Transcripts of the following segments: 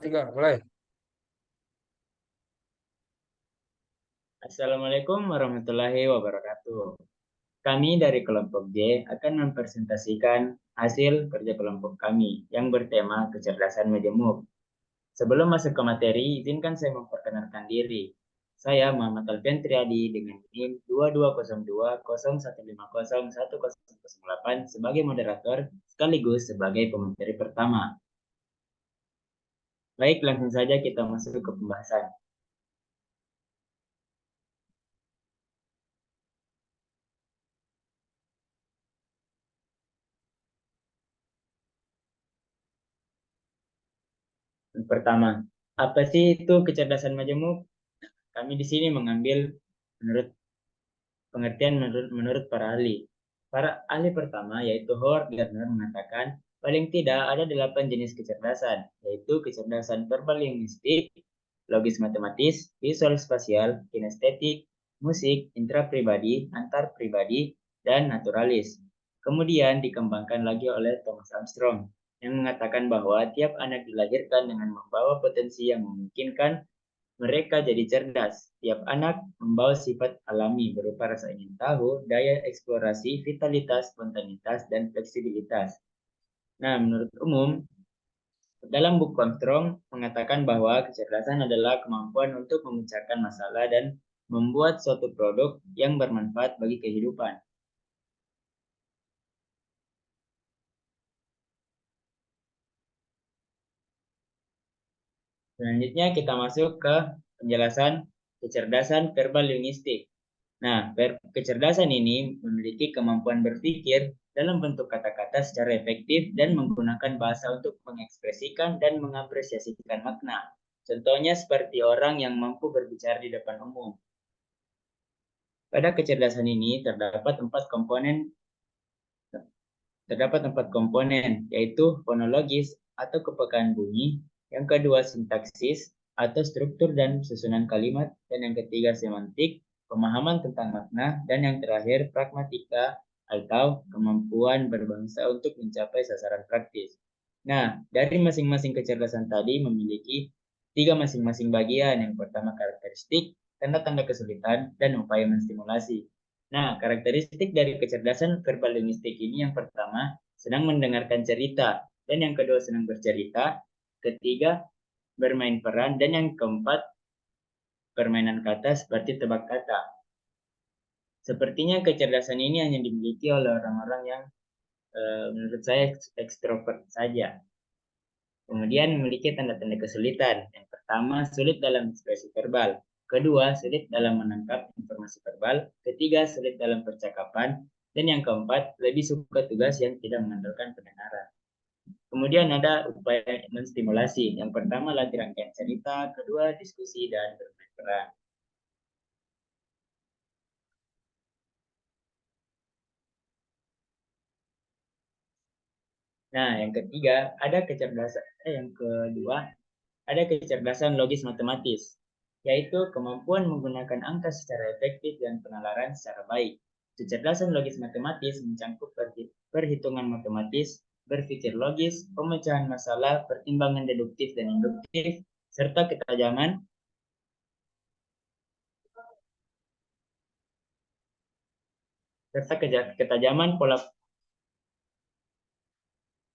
Tiga, mulai. Assalamualaikum warahmatullahi wabarakatuh. Kami dari kelompok J akan mempresentasikan hasil kerja kelompok kami yang bertema kecerdasan majemuk. Sebelum masuk ke materi, izinkan saya memperkenalkan diri. Saya Muhammad Alfian Triadi dengan NIM 220201501008 sebagai moderator sekaligus sebagai pemateri pertama. Baik, langsung saja kita masuk ke pembahasan. Yang pertama, apa sih itu kecerdasan majemuk? Kami di sini mengambil menurut pengertian menurut para ahli. Para ahli pertama yaitu Howard Gardner mengatakan paling tidak ada 8 jenis kecerdasan, yaitu kecerdasan verbal linguistik, logis matematis, visual spasial, kinestetik, musik, intrapribadi, antar pribadi, dan naturalis. Kemudian dikembangkan lagi oleh Thomas Armstrong yang mengatakan bahwa tiap anak dilahirkan dengan membawa potensi yang memungkinkan mereka jadi cerdas. Tiap anak membawa sifat alami berupa rasa ingin tahu, daya eksplorasi, vitalitas, spontanitas, dan fleksibilitas. Nah, menurut umum, dalam buku Armstrong mengatakan bahwa kecerdasan adalah kemampuan untuk memecahkan masalah dan membuat suatu produk yang bermanfaat bagi kehidupan. Selanjutnya kita masuk ke penjelasan kecerdasan verbal linguistik. Nah, kecerdasan ini memiliki kemampuan berpikir dalam bentuk kata-kata secara efektif dan menggunakan bahasa untuk mengekspresikan dan mengapresiasikan makna. Contohnya seperti orang yang mampu berbicara di depan umum. Pada kecerdasan ini terdapat empat komponen, yaitu fonologis atau kepekaan bunyi, yang kedua sintaksis atau struktur dan susunan kalimat, dan yang ketiga semantik, pemahaman tentang makna, dan yang terakhir pragmatika atau kemampuan berbahasa untuk mencapai sasaran praktis. Nah, dari masing-masing kecerdasan tadi memiliki tiga masing-masing bagian. Yang pertama karakteristik, tanda-tanda kesulitan, dan upaya menstimulasi. Nah, karakteristik dari kecerdasan verbal linguistik ini yang pertama, senang mendengarkan cerita, dan yang kedua senang bercerita, ketiga bermain peran, dan yang keempat permainan kata seperti tebak kata. Sepertinya kecerdasan ini hanya dimiliki oleh orang-orang yang menurut saya ekstrovert saja. Kemudian memiliki tanda-tanda kesulitan. Yang pertama, sulit dalam ekspresi verbal. Kedua, sulit dalam menangkap informasi verbal. Ketiga, sulit dalam percakapan. Dan yang keempat, lebih suka tugas yang tidak mengandalkan pendengaran. Kemudian ada upaya menstimulasi. Yang pertama, latih rangkaian cerita. Kedua, diskusi dan bermain peran. Nah, yang kedua, ada kecerdasan logis matematis, yaitu kemampuan menggunakan angka secara efektif dan penalaran secara baik. Kecerdasan logis matematis mencakup perhitungan matematis, berpikir logis, pemecahan masalah, pertimbangan deduktif dan induktif, serta ketajaman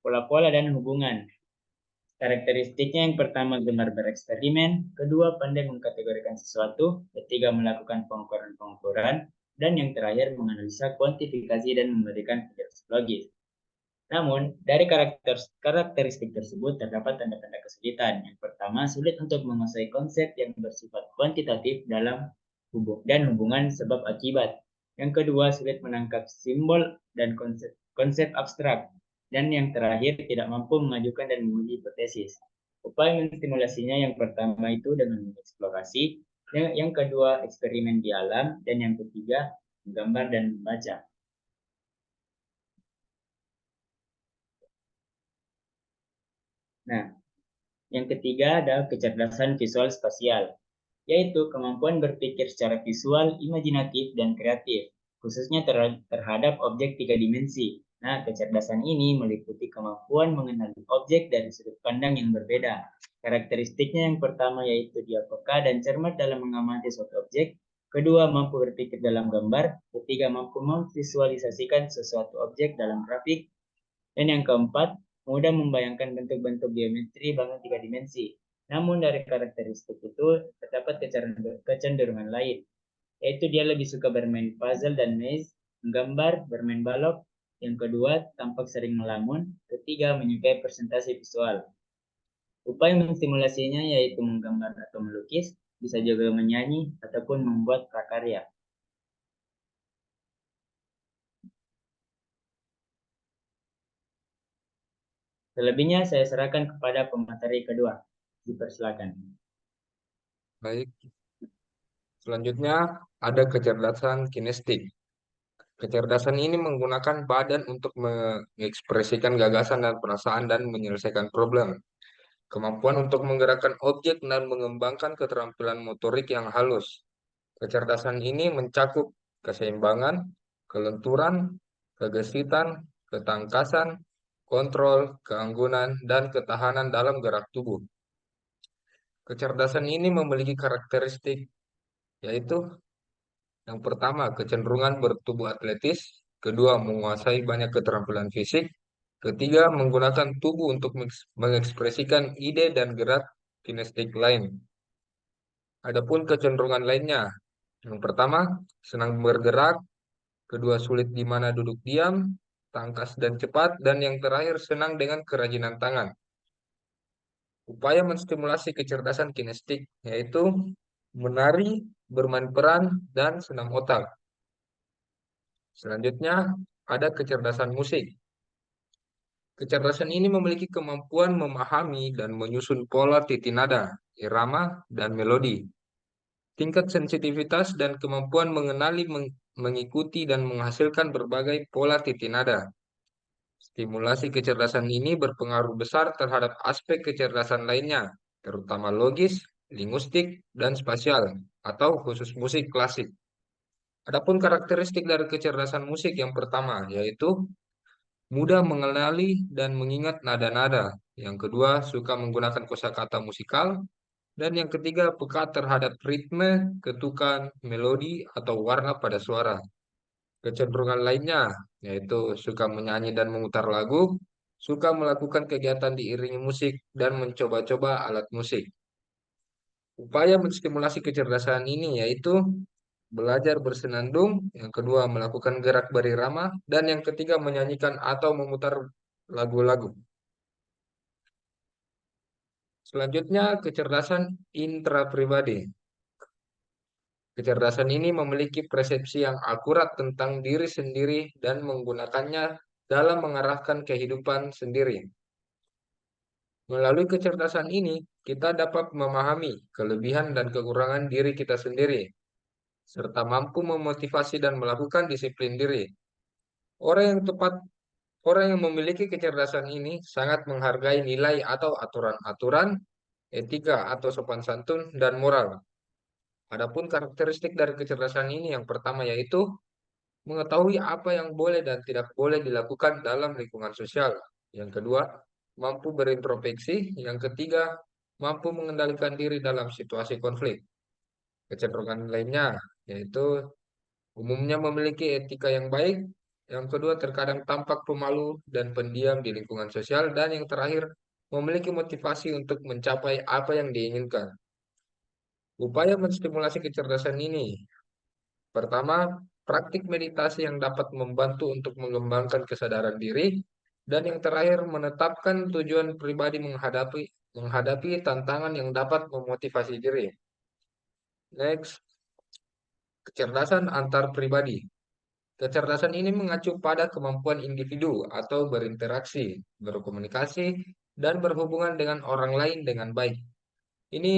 pola-pola dan hubungan. Karakteristiknya yang pertama gemar bereksperimen, kedua pandai mengkategorikan sesuatu, ketiga melakukan pengukuran-pengukuran, dan yang terakhir menganalisa kuantifikasi dan memberikan penjelasan logis. Namun, dari karakteristik tersebut terdapat tanda-tanda kesulitan. Yang pertama, sulit untuk menguasai konsep yang bersifat kuantitatif dan hubungan sebab akibat. Yang kedua, sulit menangkap simbol dan konsep abstrak. Dan yang terakhir, tidak mampu mengajukan dan menguji hipotesis. Upaya menstimulasinya yang pertama itu dengan mengeksplorasi, yang kedua eksperimen di alam, dan yang ketiga menggambar dan membaca. Nah, yang ketiga adalah kecerdasan visual spasial, yaitu kemampuan berpikir secara visual, imajinatif, dan kreatif, khususnya terhadap objek tiga dimensi. Nah, kecerdasan ini meliputi kemampuan mengenali objek dari sudut pandang yang berbeda. Karakteristiknya yang pertama yaitu dia peka dan cermat dalam mengamati suatu objek. Kedua, mampu berpikir dalam gambar. Ketiga, mampu memvisualisasikan sesuatu objek dalam grafik. Dan yang keempat, mudah membayangkan bentuk-bentuk geometri dalam tiga dimensi. Namun dari karakteristik itu terdapat kecenderungan lain, yaitu dia lebih suka bermain puzzle dan maze, menggambar, bermain balok. Yang kedua, tampak sering melamun. Ketiga, menyukai presentasi visual. Upaya menstimulasinya yaitu menggambar atau melukis, bisa juga menyanyi ataupun membuat prakarya. Selebihnya saya serahkan kepada pemateri kedua. Dipersilakan. Baik, selanjutnya ada kecerdasan kinestik. Kecerdasan ini menggunakan badan untuk mengekspresikan gagasan dan perasaan dan menyelesaikan problem. Kemampuan untuk menggerakkan objek dan mengembangkan keterampilan motorik yang halus. Kecerdasan ini mencakup keseimbangan, kelenturan, kegesitan, ketangkasan, kontrol, keanggunan, dan ketahanan dalam gerak tubuh. Kecerdasan ini memiliki karakteristik yaitu yang pertama, kecenderungan bertubuh atletis, kedua, menguasai banyak keterampilan fisik, ketiga, menggunakan tubuh untuk mengekspresikan ide dan gerak kinestik lain. Adapun kecenderungan lainnya, yang pertama, senang bergerak, kedua, sulit di mana duduk diam, tangkas dan cepat, dan yang terakhir, senang dengan kerajinan tangan. Upaya menstimulasi kecerdasan kinestik yaitu menari, bermain peran, dan senam otak. Selanjutnya, ada kecerdasan musik. Kecerdasan ini memiliki kemampuan memahami dan menyusun pola titi nada, irama, dan melodi. Tingkat sensitivitas dan kemampuan mengenali, mengikuti, dan menghasilkan berbagai pola titi nada. Stimulasi kecerdasan ini berpengaruh besar terhadap aspek kecerdasan lainnya, terutama logis, linguistik, dan spasial, atau khusus musik klasik. Adapun karakteristik dari kecerdasan musik yang pertama, yaitu mudah mengenali dan mengingat nada-nada. Yang kedua, suka menggunakan kosakata musikal. Dan yang ketiga, peka terhadap ritme, ketukan, melodi, atau warna pada suara. Kecenderungan lainnya, yaitu suka menyanyi dan memutar lagu, suka melakukan kegiatan diiringi musik, dan mencoba-coba alat musik. Upaya menstimulasi kecerdasan ini yaitu belajar bersenandung, yang kedua melakukan gerak berirama, dan yang ketiga menyanyikan atau memutar lagu-lagu. Selanjutnya, kecerdasan intrapribadi. Kecerdasan ini memiliki persepsi yang akurat tentang diri sendiri dan menggunakannya dalam mengarahkan kehidupan sendiri. Melalui kecerdasan ini, kita dapat memahami kelebihan dan kekurangan diri kita sendiri, serta mampu memotivasi dan melakukan disiplin diri. Orang yang tepat, orang yang memiliki kecerdasan ini sangat menghargai nilai atau aturan-aturan, etika atau sopan santun, dan moral. Adapun karakteristik dari kecerdasan ini yang pertama yaitu mengetahui apa yang boleh dan tidak boleh dilakukan dalam lingkungan sosial. Yang kedua, mampu berintrospeksi. Yang ketiga, mampu mengendalikan diri dalam situasi konflik. Kecenderungan lainnya yaitu umumnya memiliki etika yang baik. Yang kedua, terkadang tampak pemalu dan pendiam di lingkungan sosial. Dan yang terakhir, memiliki motivasi untuk mencapai apa yang diinginkan. Upaya menstimulasi kecerdasan ini. Pertama, praktik meditasi yang dapat membantu untuk mengembangkan kesadaran diri. Dan yang terakhir, menetapkan tujuan pribadi menghadapi tantangan yang dapat memotivasi diri. Next, kecerdasan antar pribadi. Kecerdasan ini mengacu pada kemampuan individu atau berinteraksi, berkomunikasi, dan berhubungan dengan orang lain dengan baik. Ini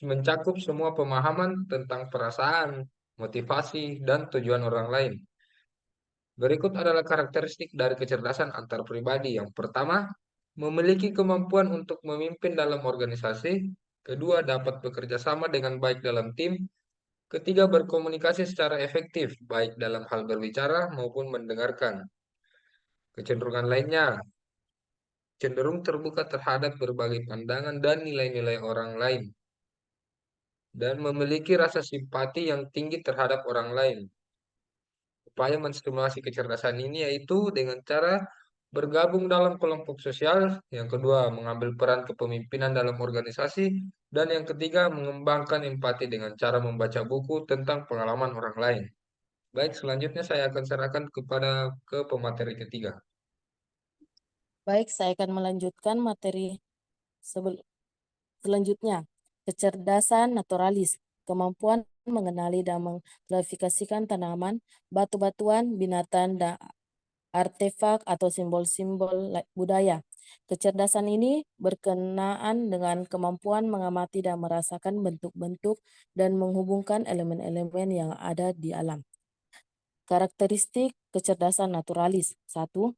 mencakup semua pemahaman tentang perasaan, motivasi, dan tujuan orang lain. Berikut adalah karakteristik dari kecerdasan antar pribadi. Yang pertama, memiliki kemampuan untuk memimpin dalam organisasi. Kedua, dapat bekerja sama dengan baik dalam tim. Ketiga, berkomunikasi secara efektif, baik dalam hal berbicara maupun mendengarkan. Kecenderungan lainnya, cenderung terbuka terhadap berbagai pandangan dan nilai-nilai orang lain, dan memiliki rasa simpati yang tinggi terhadap orang lain. Upaya menstimulasi kecerdasan ini yaitu dengan cara bergabung dalam kelompok sosial, yang kedua mengambil peran kepemimpinan dalam organisasi, dan yang ketiga mengembangkan empati dengan cara membaca buku tentang pengalaman orang lain. Baik, selanjutnya saya akan serahkan ke pemateri ketiga. Baik, saya akan melanjutkan materi selanjutnya. Kecerdasan naturalis, kemampuan mengenali dan mengklasifikasikan tanaman, batu-batuan, binatang, dan artefak atau simbol-simbol budaya. Kecerdasan ini berkenaan dengan kemampuan mengamati dan merasakan bentuk-bentuk dan menghubungkan elemen-elemen yang ada di alam. Karakteristik kecerdasan naturalis. 1.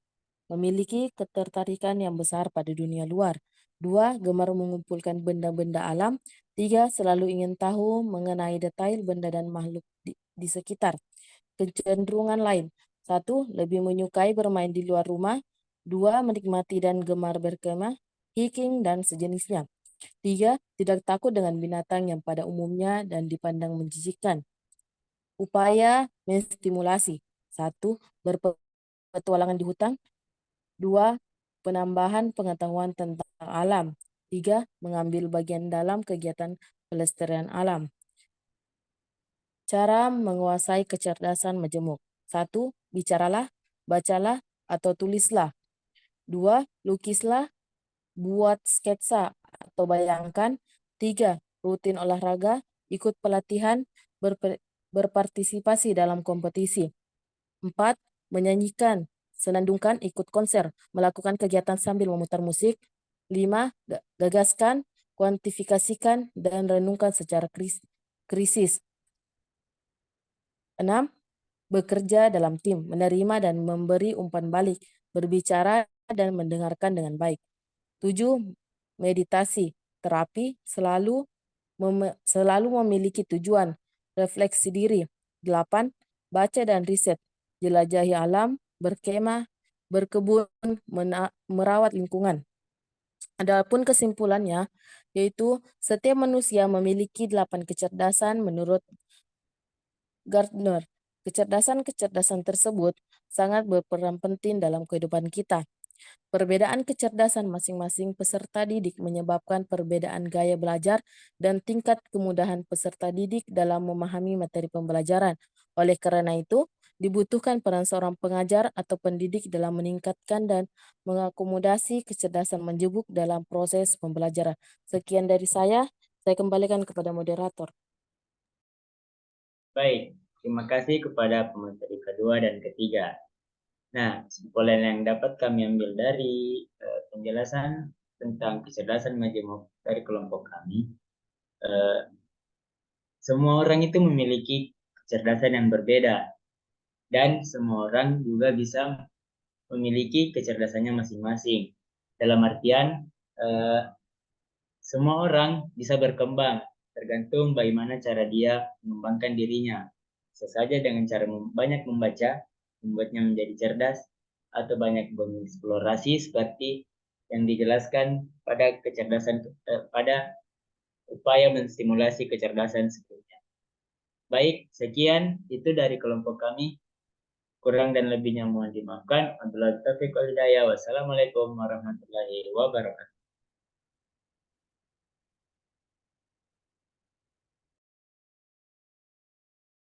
Memiliki ketertarikan yang besar pada dunia luar. 2. Gemar mengumpulkan benda-benda alam. 3. Selalu ingin tahu mengenai detail benda dan makhluk di sekitar. Kecenderungan lain. 1. Lebih menyukai bermain di luar rumah. 2. Menikmati dan gemar berkemah, hiking, dan sejenisnya. 3. Tidak takut dengan binatang yang pada umumnya dan dipandang menjijikkan. Upaya menstimulasi. 1. Berpetualangan di hutan. 2. Penambahan pengetahuan tentang alam. 3. Mengambil bagian dalam kegiatan pelestarian alam. Cara menguasai kecerdasan majemuk. 1. Bicaralah, bacalah, atau tulislah. 2. Lukislah, buat sketsa atau bayangkan. 3. Rutin olahraga, ikut pelatihan, berpartisipasi dalam kompetisi. 4. Menyanyikan, senandungkan, ikut konser, melakukan kegiatan sambil memutar musik. 5. Gagaskan, kuantifikasikan, dan renungkan secara krisis. 6. Bekerja dalam tim, menerima dan memberi umpan balik, berbicara dan mendengarkan dengan baik. 7. Meditasi, terapi, selalu memiliki tujuan, refleksi diri. 8. Baca dan riset, jelajahi alam, berkemah, berkebun, merawat lingkungan. Adapun kesimpulannya, yaitu setiap manusia memiliki 8 kecerdasan menurut Gardner. Kecerdasan-kecerdasan tersebut sangat berperan penting dalam kehidupan kita. Perbedaan kecerdasan masing-masing peserta didik menyebabkan perbedaan gaya belajar dan tingkat kemudahan peserta didik dalam memahami materi pembelajaran. Oleh karena itu, dibutuhkan peran seorang pengajar atau pendidik dalam meningkatkan dan mengakomodasi kecerdasan menjebuk dalam proses pembelajaran. Sekian dari saya kembalikan kepada moderator. Baik, terima kasih kepada pemateri kedua dan ketiga. Nah, kesimpulan yang dapat kami ambil dari penjelasan tentang kecerdasan majemuk dari kelompok kami, semua orang itu memiliki kecerdasan yang berbeda, dan semua orang juga bisa memiliki kecerdasannya masing-masing. Dalam artian, semua orang bisa berkembang, tergantung bagaimana cara dia mengembangkan dirinya. Bisa saja dengan cara banyak membaca, membuatnya menjadi cerdas, atau banyak mengeksplorasi seperti yang dijelaskan pada pada upaya menstimulasi kecerdasan sebelumnya. Baik, sekian itu dari kelompok kami. Kurang dan lebihnya mohon dimaafkan. Wassalamualaikum warahmatullahi wabarakatuh.